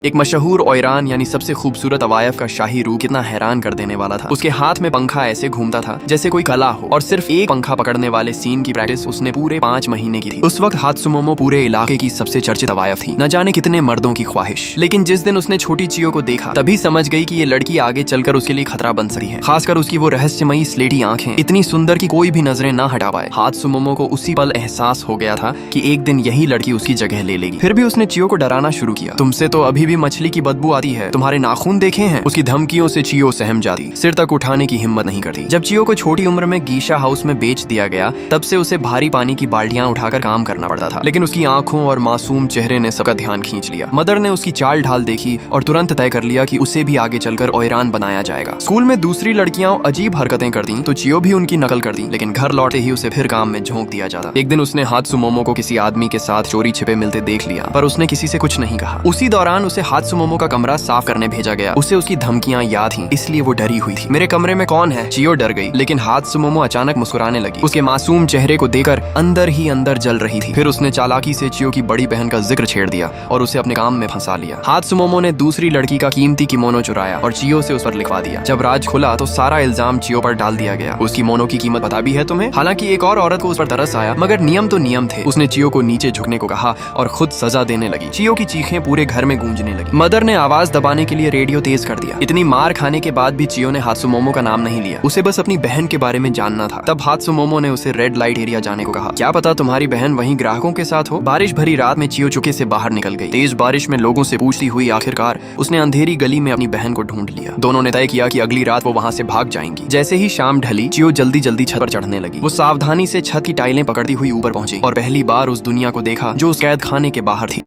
एक मशहूर ओयरान यानी सबसे खूबसूरत अवायफ का शाही रूप कितना हैरान कर देने वाला था। उसके हाथ में पंखा ऐसे घूमता था जैसे कोई कला हो, और सिर्फ एक पंखा पकड़ने वाले सीन की प्रैक्टिस उसने पूरे 5 महीने की थी। उस वक्त हात्सुमोमो पूरे इलाके की सबसे चर्चित अवायफ थी, न जाने कितने मर्दों की ख्वाहिश। लेकिन जिस दिन उसने छोटी चियो को देखा तभी समझ गई कि ये लड़की आगे चलकर उसके लिए खतरा बन सकती है। खासकर उसकी वो रहस्यमयी स्लेटी आंखें, इतनी सुंदर कि कोई भी नजरें ना हटा पाए। हात्सुमोमो को उसी पल एहसास हो गया था कि एक दिन यही लड़की उसकी जगह ले लेगी। फिर भी उसने चियो को डराना शुरू किया। तुमसे तो अभी भी मछली की बदबू आती है, तुम्हारे नाखून देखे हैं। उसकी धमकियों से चियो सहम जाती, सिर तक उठाने की हिम्मत नहीं करती। जब चियो को छोटी उम्र में गीशा हाउस में बेच दिया गया तब से उसे भारी पानी की बाल्टियां उठाकर काम करना पड़ता था। लेकिन उसकी आंखों और मासूम चेहरे ने सबका ध्यान खींच लिया। मदर ने उसकी चाल ढाल देखी और तुरंत तय कर लिया कि उसे भी आगे चलकर ओयरान बनाया जाएगा। स्कूल में दूसरी लड़कियां अजीब हरकतें करती तो चियो भी उनकी नकल करती, लेकिन घर लौटे ही उसे फिर काम में झोंक दिया जाता। एक दिन उसने हात्सुमोमो को किसी आदमी के साथ चोरी छिपे मिलते देख लिया, पर उसने किसी से कुछ नहीं कहा। उसी दौरान उसे हात्सुमोमो का कमरा साफ करने भेजा गया। उसे उसकी धमकियां याद थीं, इसलिए वो डरी हुई थी। मेरे कमरे में कौन है? चियो डर गई, लेकिन हात्सुमोमो अचानक मुस्कुराने लगी। उसके मासूम चेहरे को देखकर अंदर ही अंदर जल रही थी। फिर उसने चालाकी से चियो की बड़ी बहन का जिक्र छेड़ दिया और उसे अपने काम में फंसा लिया। हात्सुमोमो ने दूसरी लड़की का कीमती किमोनो चुराया और चियो से उस पर लिखवा दिया। जब राज खुला तो सारा इल्जाम चियो पर डाल दिया गया। उसकी मोनो की कीमत पता भी है तुम्हें? हालांकि एक और औरत को उस पर तरस आया, मगर नियम तो नियम थे। उसने चियो को नीचे झुकने को कहा और खुद सजा देने लगी। चियो की चीखें पूरे घर में गूंजने लगी। मदर ने आवाज दबाने के लिए रेडियो तेज कर दिया। इतनी मार खाने के बाद भी चियो ने हात्सुमोमो का नाम नहीं लिया। उसे बस अपनी बहन के बारे में जानना था। तब हात्सुमोमो ने उसे रेड लाइट एरिया जाने को कहा। क्या पता तुम्हारी बहन वहीं ग्राहकों के साथ हो। बारिश भरी रात में चियो चुपके से बाहर निकल गई। तेज बारिश में लोगों से पूछती हुई आखिरकार उसने अंधेरी गली में अपनी बहन को ढूंढ लिया। दोनों ने तय किया कि अगली रात वो वहां से भाग जाएंगी। जैसे ही शाम ढली चियो जल्दी जल्दी छत पर चढ़ने लगी। वो सावधानी से छत की टाइलें पकड़ती हुई ऊपर पहुंची और पहली बार उस दुनिया को देखा जो उस कैद खाने के बाहर थी।